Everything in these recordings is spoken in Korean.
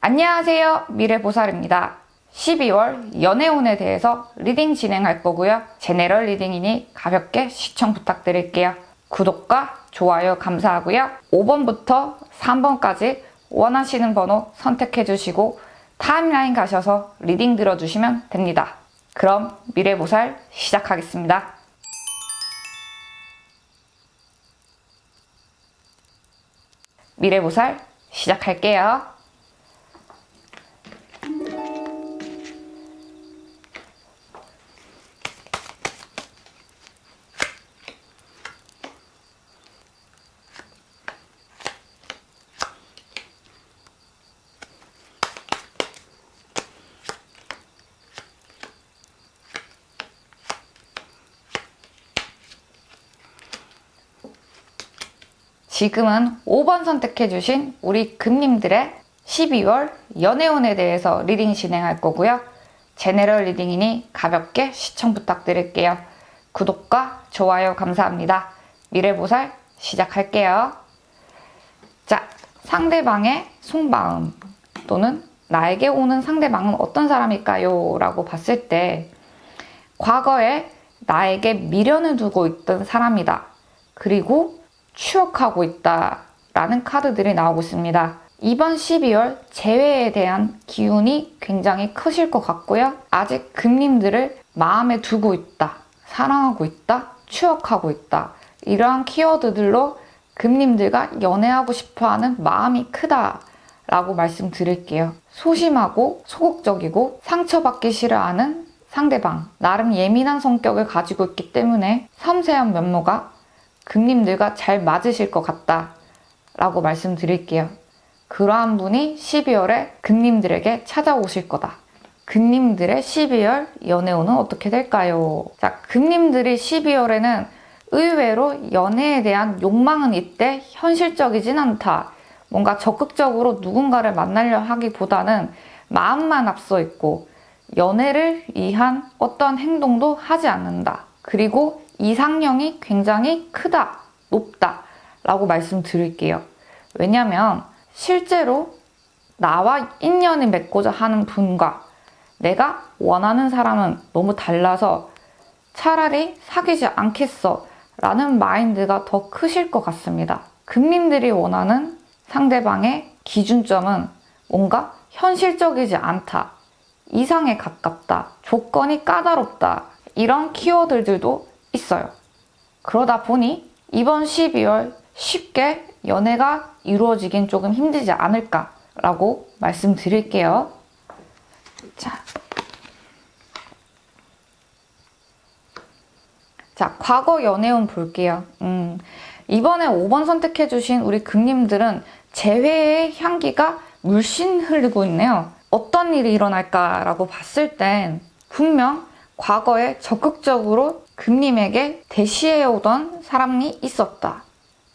안녕하세요, 미래보살입니다. 12월 연애운에 대해서 리딩 진행할 거고요. 제네럴 리딩이니 가볍게 시청 부탁드릴게요. 구독과 좋아요 감사하고요. 5번부터 3번까지 원하시는 번호 선택해 주시고 타임라인 가셔서 리딩 들어주시면 됩니다. 그럼 미래보살 시작하겠습니다. 미래보살 시작할게요. 지금은 5번 선택해주신 우리 금님들의 12월 연애운에 대해서 리딩 진행할 거고요. 제네럴 리딩이니 가볍게 시청 부탁드릴게요. 구독과 좋아요 감사합니다. 미래보살 시작할게요. 자, 상대방의 속마음 또는 나에게 오는 상대방은 어떤 사람일까요? 라고 봤을 때 과거에 나에게 미련을 두고 있던 사람이다. 그리고 추억하고 있다 라는 카드들이 나오고 있습니다. 이번 12월 재회에 대한 기운이 굉장히 크실 것 같고요. 아직 금님들을 마음에 두고 있다, 사랑하고 있다, 추억하고 있다, 이러한 키워드들로 금님들과 연애하고 싶어하는 마음이 크다 라고 말씀드릴게요. 소심하고 소극적이고 상처받기 싫어하는 상대방, 나름 예민한 성격을 가지고 있기 때문에 섬세한 면모가 금님들과 잘 맞으실 것 같다 라고 말씀드릴게요. 그러한 분이 12월에 금님들에게 찾아오실 거다. 금님들의 12월 연애운은 어떻게 될까요? 자, 금님들이 12월에는 의외로 연애에 대한 욕망은 있대 현실적이진 않다. 뭔가 적극적으로 누군가를 만나려 하기보다는 마음만 앞서 있고 연애를 위한 어떤 행동도 하지 않는다. 그리고 이상형이 굉장히 크다, 높다 라고 말씀드릴게요. 왜냐면 실제로 나와 인연을 맺고자 하는 분과 내가 원하는 사람은 너무 달라서 차라리 사귀지 않겠어 라는 마인드가 더 크실 것 같습니다. 금님들이 원하는 상대방의 기준점은 뭔가 현실적이지 않다, 이상에 가깝다, 조건이 까다롭다, 이런 키워드들도 있어요. 그러다 보니 이번 12월 쉽게 연애가 이루어지긴 조금 힘들지 않을까라고 말씀드릴게요. 자, 과거 연애운 볼게요. 이번에 5번 선택해주신 우리 금님들은 재회의 향기가 물씬 흐르고 있네요. 어떤 일이 일어날까라고 봤을 땐 분명 과거에 적극적으로 금님에게 대시해오던 사람이 있었다.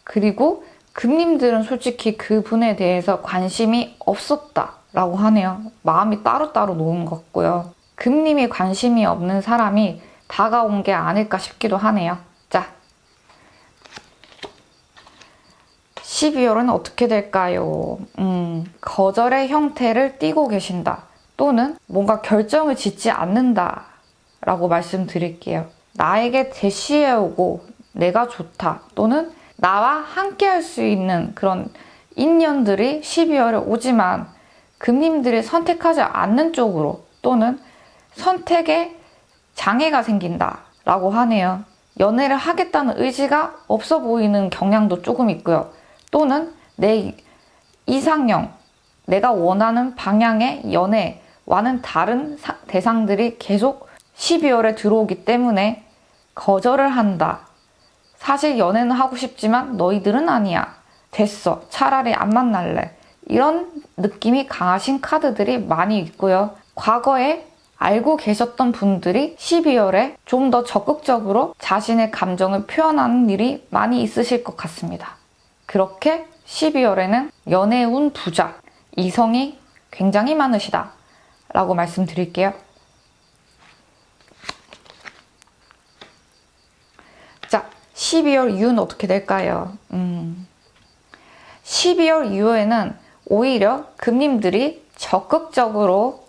그리고 금님들은 솔직히 그분에 대해서 관심이 없었다 라고 하네요. 마음이 따로따로 놓은 것 같고요. 금님이 관심이 없는 사람이 다가온 게 아닐까 싶기도 하네요. 자, 12월은 어떻게 될까요? 거절의 형태를 띠고 계신다. 또는 뭔가 결정을 짓지 않는다 라고 말씀드릴게요. 나에게 대시해오고 내가 좋다 또는 나와 함께 할 수 있는 그런 인연들이 12월에 오지만 금님들이 선택하지 않는 쪽으로 또는 선택에 장애가 생긴다 라고 하네요. 연애를 하겠다는 의지가 없어 보이는 경향도 조금 있고요. 또는 내 이상형, 내가 원하는 방향의 연애와는 다른 대상들이 계속 12월에 들어오기 때문에 거절을 한다. 사실 연애는 하고 싶지만 너희들은 아니야. 됐어. 차라리 안 만날래. 이런 느낌이 강하신 카드들이 많이 있고요. 과거에 알고 계셨던 분들이 12월에 좀 더 적극적으로 자신의 감정을 표현하는 일이 많이 있으실 것 같습니다. 그렇게 12월에는 연애운 부자, 이성이 굉장히 많으시다 라고 말씀드릴게요. 자, 12월 이후는 어떻게 될까요? 12월 이후에는 오히려 금님들이 적극적으로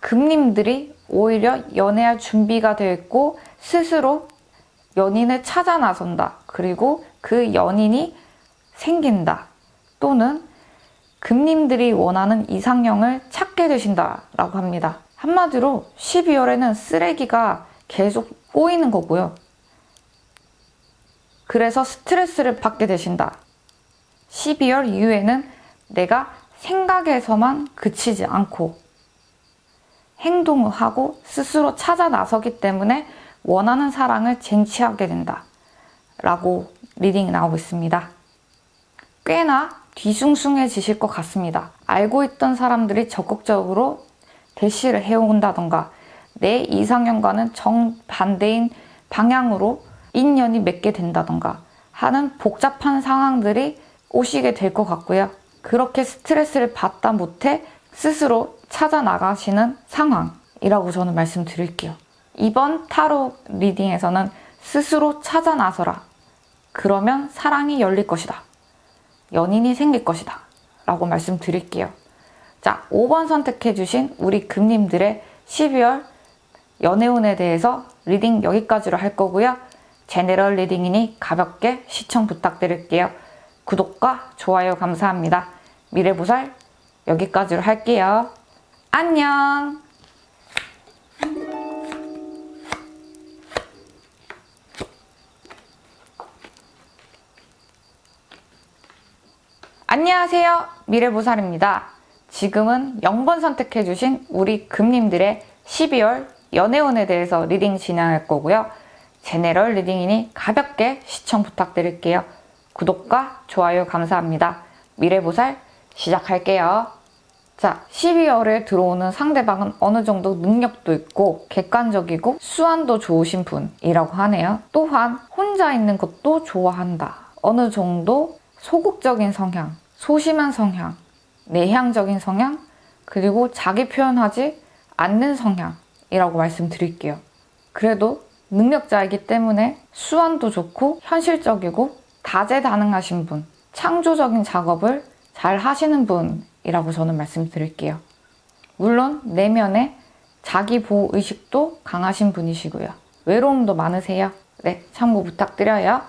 금님들이 오히려 연애할 준비가 되어 있고 스스로 연인을 찾아 나선다. 그리고 그 연인이 생긴다. 또는 금님들이 원하는 이상형을 찾게 되신다라고 합니다. 한마디로 12월에는 쓰레기가 계속 꼬이는 거고요. 그래서 스트레스를 받게 되신다. 12월 이후에는 내가 생각에서만 그치지 않고 행동을 하고 스스로 찾아 나서기 때문에 원하는 사랑을 쟁취하게 된다. 라고 리딩이 나오고 있습니다. 꽤나 뒤숭숭해지실 것 같습니다. 알고 있던 사람들이 적극적으로 대시를 해온다던가 내 이상형과는 정반대인 방향으로 인연이 맺게 된다던가 하는 복잡한 상황들이 오시게 될 것 같고요. 그렇게 스트레스를 받다 못해 스스로 찾아 나가시는 상황이라고 저는 말씀드릴게요. 이번 타로 리딩에서는 스스로 찾아 나서라. 그러면 사랑이 열릴 것이다. 연인이 생길 것이다. 라고 말씀드릴게요. 자, 5번 선택해주신 우리 금님들의 12월 연애운에 대해서 리딩 여기까지로 할 거고요. 제네럴 리딩이니 가볍게 시청 부탁드릴게요. 구독과 좋아요 감사합니다. 미래보살 여기까지로 할게요. 안녕! 안녕하세요. 미래보살입니다. 지금은 0번 선택해주신 우리 금님들의 12월 연애운에 대해서 리딩 진행할 거고요. 제네럴 리딩이니 가볍게 시청 부탁드릴게요. 구독과 좋아요 감사합니다. 미래보살 시작할게요. 자, 12월에 들어오는 상대방은 어느 정도 능력도 있고 객관적이고 수완도 좋으신 분이라고 하네요. 또한 혼자 있는 것도 좋아한다. 어느 정도 소극적인 성향, 소심한 성향, 내향적인 성향, 그리고 자기 표현하지 않는 성향이라고 말씀드릴게요. 그래도 능력자이기 때문에 수완도 좋고 현실적이고 다재다능하신 분, 창조적인 작업을 잘 하시는 분이라고 저는 말씀드릴게요. 물론 내면에 자기 보호 의식도 강하신 분이시고요. 외로움도 많으세요. 네, 참고 부탁드려요.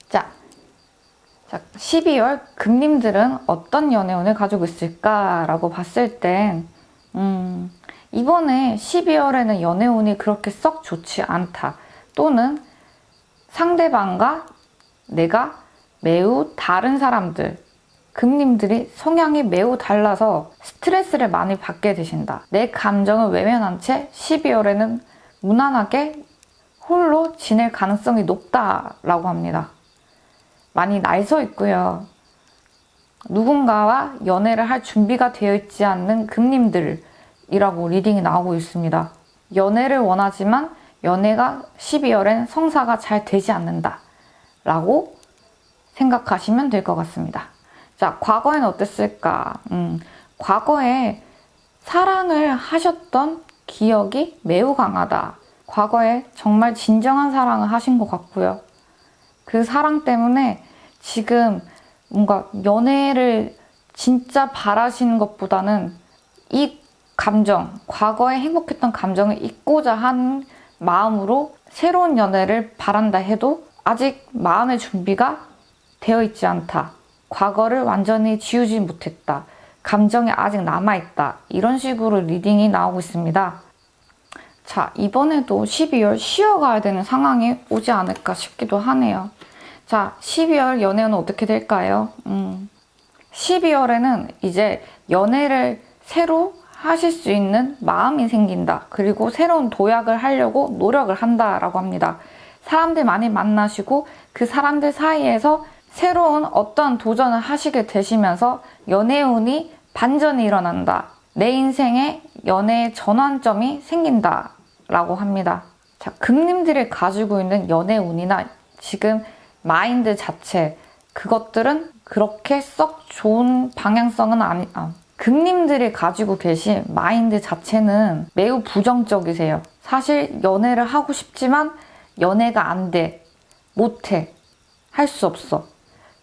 자, 12월 금님들은 어떤 연애운을 가지고 있을까라고 봤을 땐 이번에 12월에는 연애운이 그렇게 썩 좋지 않다. 또는 상대방과 내가 매우 다른 사람들, 금님들이 성향이 매우 달라서 스트레스를 많이 받게 되신다. 내 감정을 외면한 채 12월에는 무난하게 홀로 지낼 가능성이 높다라고 합니다. 많이 날서 있고요. 누군가와 연애를 할 준비가 되어 있지 않는 금님들이라고 리딩이 나오고 있습니다. 연애를 원하지만 연애가 12월엔 성사가 잘 되지 않는다 라고 생각하시면 될 것 같습니다. 자, 과거에는 어땠을까? 과거에 사랑을 하셨던 기억이 매우 강하다. 과거에 정말 진정한 사랑을 하신 것 같고요. 그 사랑 때문에 지금 뭔가 연애를 진짜 바라시는 것보다는 이 감정, 과거에 행복했던 감정을 잊고자 하는 마음으로 새로운 연애를 바란다 해도 아직 마음의 준비가 되어 있지 않다. 과거를 완전히 지우지 못했다. 감정이 아직 남아있다. 이런 식으로 리딩이 나오고 있습니다. 자, 이번에도 12월 쉬어가야 되는 상황이 오지 않을까 싶기도 하네요. 자, 12월 연애는 어떻게 될까요? 12월에는 이제 연애를 새로 하실 수 있는 마음이 생긴다. 그리고 새로운 도약을 하려고 노력을 한다라고 합니다. 사람들 많이 만나시고 그 사람들 사이에서 새로운 어떤 도전을 하시게 되시면서 연애운이 반전이 일어난다. 내 인생에 연애의 전환점이 생긴다 라고 합니다. 자, 금님들이 가지고 있는 연애운이나 지금 마인드 자체, 그것들은 그렇게 썩 좋은 방향성은 금님들이 가지고 계신 마인드 자체는 매우 부정적이세요. 사실 연애를 하고 싶지만 연애가 안 돼, 못해, 할 수 없어.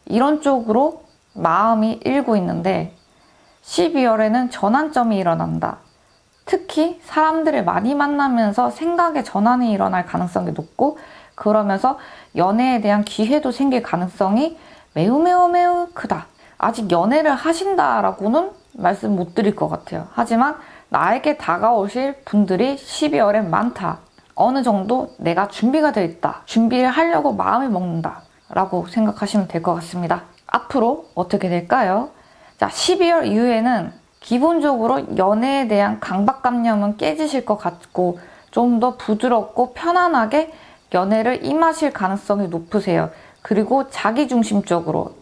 이런 쪽으로 마음이 일고 있는데 12월에는 전환점이 일어난다. 특히 사람들을 많이 만나면서 생각의 전환이 일어날 가능성이 높고 그러면서 연애에 대한 기회도 생길 가능성이 매우 매우 매우 크다. 아직 연애를 하신다라고는 말씀 못 드릴 것 같아요. 하지만 나에게 다가오실 분들이 12월엔 많다. 어느 정도 내가 준비가 되어 있다. 준비를 하려고 마음을 먹는다. 라고 생각하시면 될 것 같습니다. 앞으로 어떻게 될까요? 자, 12월 이후에는 기본적으로 연애에 대한 강박관념은 깨지실 것 같고 좀 더 부드럽고 편안하게 연애를 임하실 가능성이 높으세요. 그리고 자기중심적으로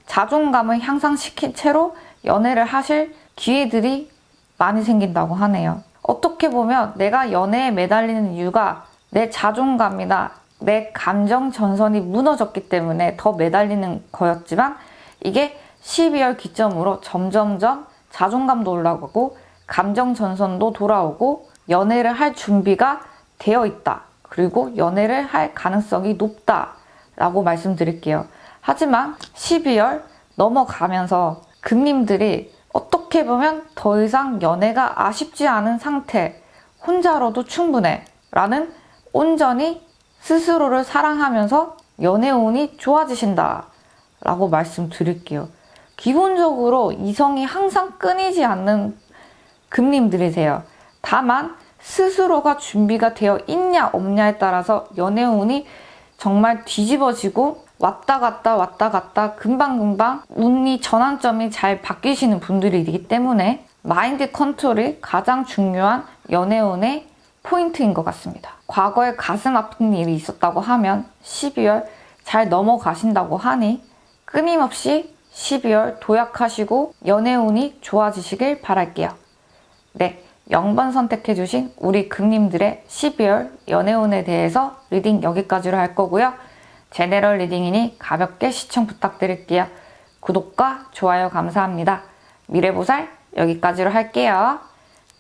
자존감을 향상시킨 채로 연애를 하실 기회들이 많이 생긴다고 하네요. 어떻게 보면 내가 연애에 매달리는 이유가 내 자존감이나 내 감정 전선이 무너졌기 때문에 더 매달리는 거였지만 이게 12월 기점으로 점점점 자존감도 올라가고 감정 전선도 돌아오고 연애를 할 준비가 되어 있다. 그리고 연애를 할 가능성이 높다. 라고 말씀드릴게요. 하지만 12월 넘어가면서 금님들이 어떻게 보면 더 이상 연애가 아쉽지 않은 상태, 혼자로도 충분해 라는 온전히 스스로를 사랑하면서 연애운이 좋아지신다 라고 말씀드릴게요. 기본적으로 이성이 항상 끊이지 않는 금님들이세요. 다만 스스로가 준비가 되어 있냐 없냐에 따라서 연애운이 정말 뒤집어지고 왔다 갔다 금방금방 운이 전환점이 잘 바뀌시는 분들이기 때문에 마인드 컨트롤이 가장 중요한 연애운의 포인트인 것 같습니다. 과거에 가슴 아픈 일이 있었다고 하면 12월 잘 넘어가신다고 하니 끊임없이 12월 도약하시고 연애운이 좋아지시길 바랄게요. 네, 0번 선택해주신 우리 금님들의 12월 연애운에 대해서 리딩 여기까지로 할 거고요. 제네럴 리딩이니 가볍게 시청 부탁드릴게요. 구독과 좋아요 감사합니다. 미래보살 여기까지로 할게요.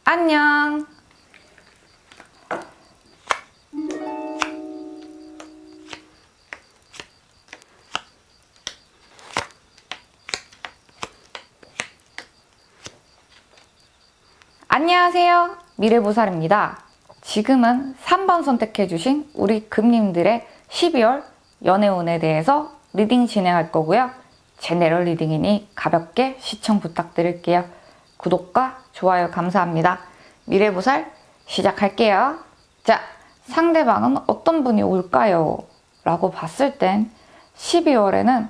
안녕! 안녕하세요. 미래보살입니다. 지금은 3번 선택해주신 우리 금님들의 12월 연애운에 대해서 리딩 진행할 거고요. 제네럴 리딩이니 가볍게 시청 부탁드릴게요. 구독과 좋아요 감사합니다. 미래보살 시작할게요. 자, 상대방은 어떤 분이 올까요? 라고 봤을 땐 12월에는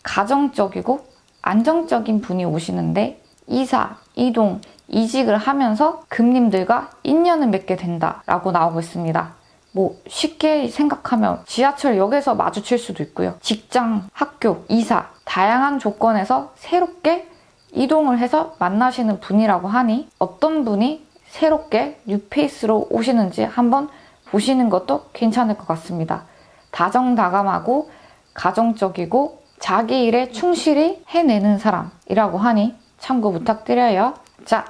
가정적이고 안정적인 분이 오시는데 이사, 이동, 이직을 하면서 금님들과 인연을 맺게 된다라고 나오고 있습니다. 뭐 쉽게 생각하면 지하철역에서 마주칠 수도 있고요. 직장, 학교, 이사 다양한 조건에서 새롭게 이동을 해서 만나시는 분이라고 하니 어떤 분이 새롭게 뉴페이스로 오시는지 한번 보시는 것도 괜찮을 것 같습니다. 다정다감하고 가정적이고 자기 일에 충실히 해내는 사람이라고 하니 참고 부탁드려요. 자,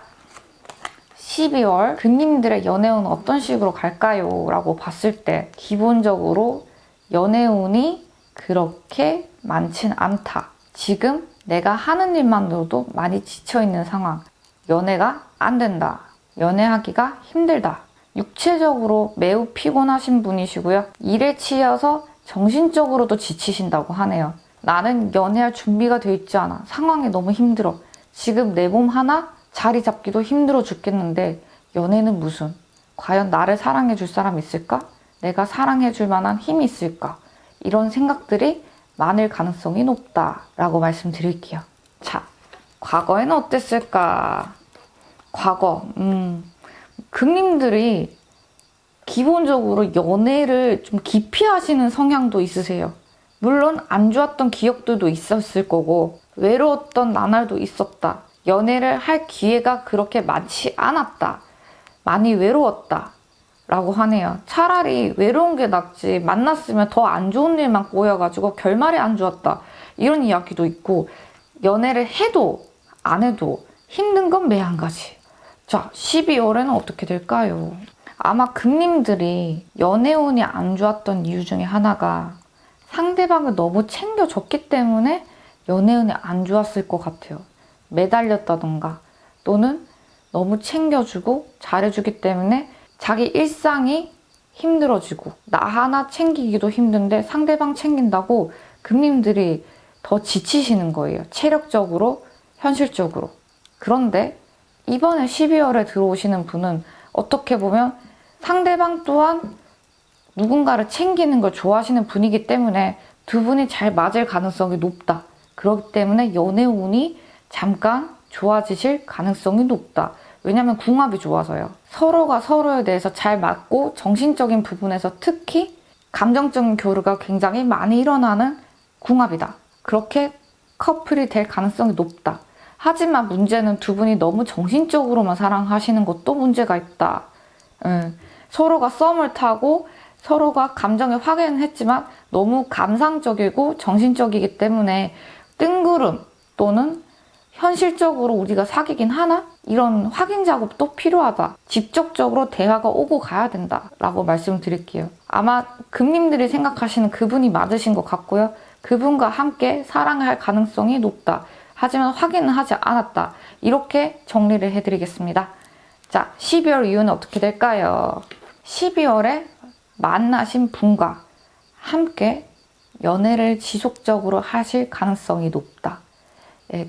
12월 금님들의 연애운은 어떤 식으로 갈까요? 라고 봤을 때 기본적으로 연애운이 그렇게 많진 않다. 지금 내가 하는 일만으로도 많이 지쳐있는 상황. 연애가 안 된다. 연애하기가 힘들다. 육체적으로 매우 피곤하신 분이시고요. 일에 치여서 정신적으로도 지치신다고 하네요. 나는 연애할 준비가 돼 있지 않아. 상황이 너무 힘들어. 지금 내 몸 하나 자리 잡기도 힘들어 죽겠는데 연애는 무슨? 과연 나를 사랑해 줄 사람 있을까? 내가 사랑해 줄 만한 힘이 있을까? 이런 생각들이 많을 가능성이 높다라고 말씀드릴게요. 자, 과거에는 어땠을까? 과거, 금님들이 기본적으로 연애를 좀 깊이 하시는 성향도 있으세요. 물론 안 좋았던 기억들도 있었을 거고 외로웠던 나날도 있었다. 연애를 할 기회가 그렇게 많지 않았다. 많이 외로웠다. 라고 하네요. 차라리 외로운 게 낫지 만났으면 더 안 좋은 일만 꼬여가지고 결말이 안 좋았다. 이런 이야기도 있고 연애를 해도 안 해도 힘든 건 매한 가지. 자, 12월에는 어떻게 될까요? 아마 금님들이 연애운이 안 좋았던 이유 중에 하나가 상대방을 너무 챙겨줬기 때문에 연애운이 안 좋았을 것 같아요. 매달렸다던가 또는 너무 챙겨주고 잘해주기 때문에 자기 일상이 힘들어지고 나 하나 챙기기도 힘든데 상대방 챙긴다고 금님들이 더 지치시는 거예요. 체력적으로, 현실적으로. 그런데 이번에 12월에 들어오시는 분은 어떻게 보면 상대방 또한 누군가를 챙기는 걸 좋아하시는 분이기 때문에 두 분이 잘 맞을 가능성이 높다. 그렇기 때문에 연애운이 잠깐 좋아지실 가능성이 높다. 왜냐면 궁합이 좋아서요. 서로가 서로에 대해서 잘 맞고 정신적인 부분에서 특히 감정적인 교류가 굉장히 많이 일어나는 궁합이다. 그렇게 커플이 될 가능성이 높다. 하지만 문제는 두 분이 너무 정신적으로만 사랑하시는 것도 문제가 있다. 서로가 썸을 타고 서로가 감정에 확인을 했지만 너무 감상적이고 정신적이기 때문에 뜬구름 또는 현실적으로 우리가 사귀긴 하나? 이런 확인 작업도 필요하다. 직접적으로 대화가 오고 가야 된다. 라고 말씀드릴게요. 아마 금님들이 생각하시는 그분이 맞으신 것 같고요. 그분과 함께 사랑을 할 가능성이 높다. 하지만 확인은 하지 않았다. 이렇게 정리를 해드리겠습니다. 자, 12월 이후는 어떻게 될까요? 12월에 만나신 분과 함께 연애를 지속적으로 하실 가능성이 높다.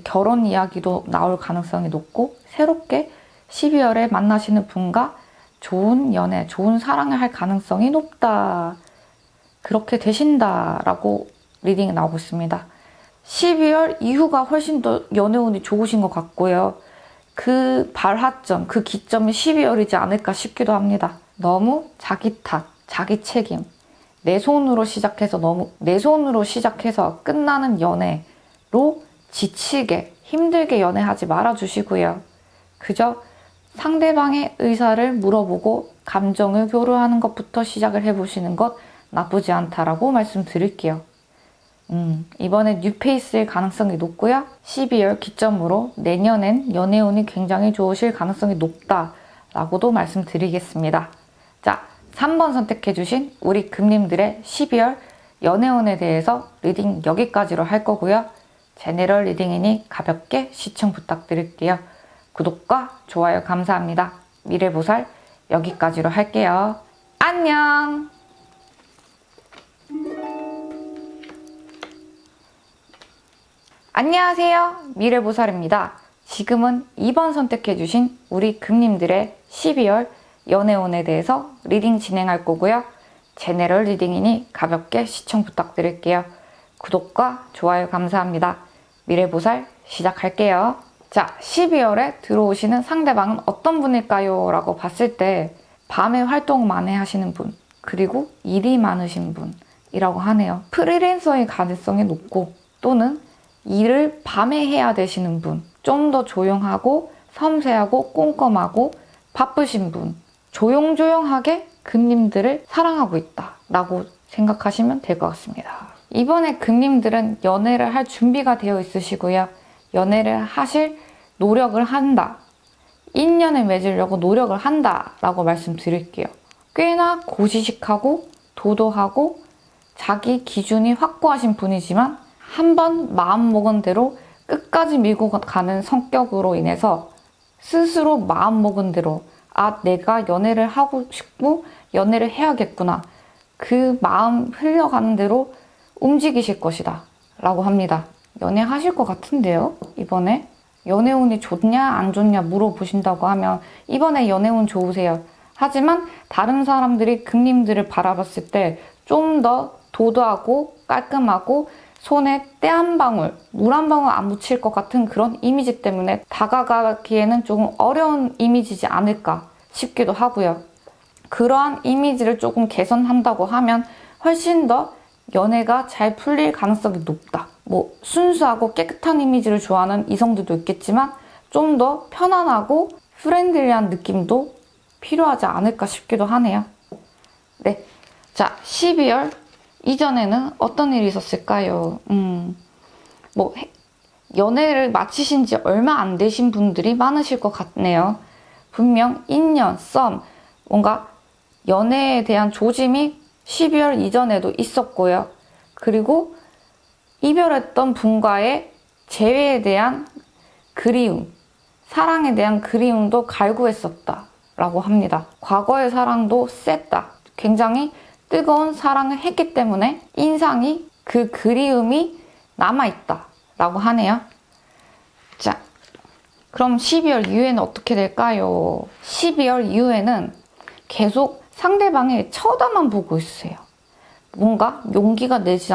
결혼 이야기도 나올 가능성이 높고 새롭게 12월에 만나시는 분과 좋은 연애, 좋은 사랑을 할 가능성이 높다. 그렇게 되신다라고 리딩이 나오고 있습니다. 12월 이후가 훨씬 더 연애운이 좋으신 것 같고요. 그 발화점, 그 기점이 12월이지 않을까 싶기도 합니다. 너무 자기 탓, 자기 책임, 내 손으로 시작해서 끝나는 연애로 지치게, 힘들게 연애하지 말아주시고요. 그저 상대방의 의사를 물어보고 감정을 교류하는 것부터 시작을 해보시는 것 나쁘지 않다라고 말씀드릴게요. 이번에 뉴페이스일 가능성이 높고요. 12월 기점으로 내년엔 연애운이 굉장히 좋으실 가능성이 높다라고도 말씀드리겠습니다. 자, 3번 선택해주신 우리 금님들의 12월 연애운에 대해서 리딩 여기까지로 할 거고요. 제네럴 리딩이니 가볍게 시청 부탁드릴게요. 구독과 좋아요 감사합니다. 미래보살 여기까지로 할게요. 안녕! 안녕하세요. 미래보살입니다. 지금은 2번 선택해주신 우리 금님들의 12월 연애운에 대해서 리딩 진행할 거고요. 제네럴 리딩이니 가볍게 시청 부탁드릴게요. 구독과 좋아요 감사합니다. 미래보살 시작할게요. 자, 12월에 들어오시는 상대방은 어떤 분일까요? 라고 봤을 때 밤에 활동 많이 하시는 분, 그리고 일이 많으신 분이라고 하네요. 프리랜서의 가능성이 높고 또는 일을 밤에 해야 되시는 분, 좀 더 조용하고 섬세하고 꼼꼼하고 바쁘신 분, 조용조용하게 금님들을 사랑하고 있다 라고 생각하시면 될 것 같습니다. 이번에 금님들은 연애를 할 준비가 되어 있으시고요. 연애를 하실 노력을 한다. 인연을 맺으려고 노력을 한다 라고 말씀드릴게요. 꽤나 고지식하고 도도하고 자기 기준이 확고하신 분이지만 한번 마음먹은 대로 끝까지 밀고 가는 성격으로 인해서 스스로 마음먹은 대로 내가 연애를 하고 싶고 연애를 해야겠구나. 그 마음 흘러가는 대로 움직이실 것이다 라고 합니다. 연애하실 것 같은데요? 이번에 연애운이 좋냐 안 좋냐 물어보신다고 하면 이번에 연애운 좋으세요. 하지만 다른 사람들이 금님들을 바라봤을 때 좀 더 도도하고 깔끔하고 손에 때 한 방울, 물 한 방울 안 묻힐 것 같은 그런 이미지 때문에 다가가기에는 조금 어려운 이미지지 않을까 싶기도 하고요. 그러한 이미지를 조금 개선한다고 하면 훨씬 더 연애가 잘 풀릴 가능성이 높다. 순수하고 깨끗한 이미지를 좋아하는 이성들도 있겠지만 좀 더 편안하고 프렌들리한 느낌도 필요하지 않을까 싶기도 하네요. 네, 자, 12월 이전에는 어떤 일이 있었을까요? 연애를 마치신 지 얼마 안 되신 분들이 많으실 것 같네요. 분명 인연, 썸, 뭔가 연애에 대한 조짐이 12월 이전에도 있었고요. 그리고 이별했던 분과의 재회에 대한 그리움, 사랑에 대한 그리움도 갈구했었다 라고 합니다. 과거의 사랑도 셌다. 굉장히 뜨거운 사랑을 했기 때문에 인상이 그 그리움이 남아있다 라고 하네요. 자, 그럼 12월 이후에는 어떻게 될까요? 12월 이후에는 계속 상대방의 쳐다만 보고 있으세요. 뭔가 용기가 나지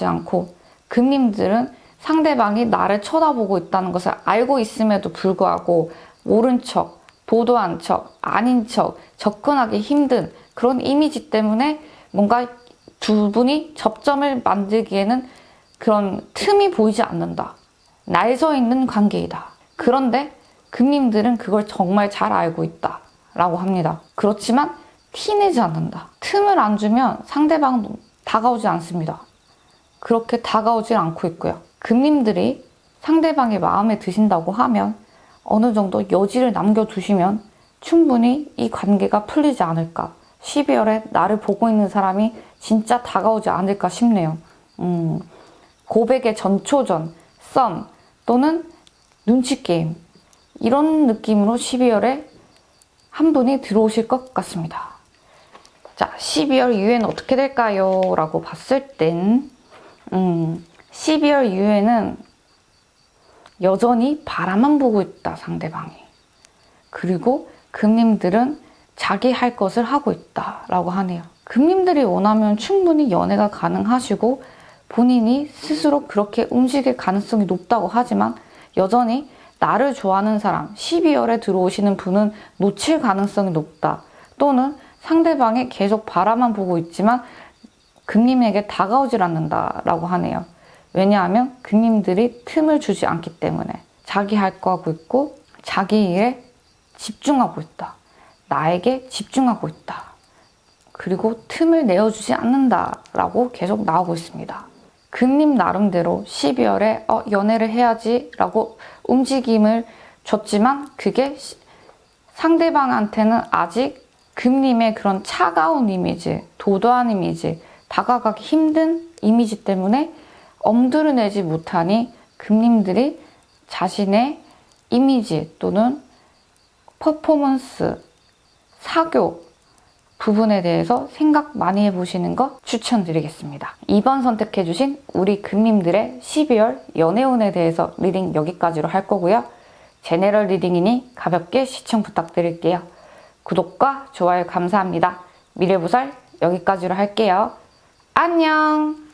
않고 금님들은 상대방이 나를 쳐다보고 있다는 것을 알고 있음에도 불구하고 모른 척, 도도한 척, 아닌 척, 접근하기 힘든 그런 이미지 때문에 뭔가 두 분이 접점을 만들기에는 그런 틈이 보이지 않는다. 날 서 있는 관계이다. 그런데 금님들은 그걸 정말 잘 알고 있다 라고 합니다. 그렇지만 티내지 않는다. 틈을 안 주면 상대방은 다가오지 않습니다. 그렇게 다가오질 않고 있고요. 금님들이 상대방의 마음에 드신다고 하면 어느 정도 여지를 남겨두시면 충분히 이 관계가 풀리지 않을까. 12월에 나를 보고 있는 사람이 진짜 다가오지 않을까 싶네요. 고백의 전초전, 썸 또는 눈치게임 이런 느낌으로 12월에 한 분이 들어오실 것 같습니다. 자, 12월 이후에는 어떻게 될까요? 라고 봤을 땐 12월 이후에는 여전히 바라만 보고 있다, 상대방이. 그리고 금님들은 자기 할 것을 하고 있다 라고 하네요. 금님들이 원하면 충분히 연애가 가능하시고 본인이 스스로 그렇게 움직일 가능성이 높다고 하지만 여전히 나를 좋아하는 사람, 12월에 들어오시는 분은 놓칠 가능성이 높다. 또는 상대방이 계속 바라만 보고 있지만 금님에게 다가오질 않는다라고 하네요. 왜냐하면 금님들이 틈을 주지 않기 때문에 자기 할 거 하고 있고 자기 일에 집중하고 있다. 나에게 집중하고 있다. 그리고 틈을 내어주지 않는다라고 계속 나오고 있습니다. 금님 나름대로 12월에 연애를 해야지 라고 움직임을 줬지만 그게 상대방한테는 아직 금님의 그런 차가운 이미지, 도도한 이미지, 다가가기 힘든 이미지 때문에 엄두를 내지 못하니 금님들이 자신의 이미지 또는 퍼포먼스, 사교 부분에 대해서 생각 많이 해보시는 거 추천드리겠습니다. 2번 선택해주신 우리 금님들의 12월 연애운에 대해서 리딩 여기까지로 할 거고요. 제네럴 리딩이니 가볍게 시청 부탁드릴게요. 구독과 좋아요 감사합니다. 미래보살 여기까지로 할게요. 안녕!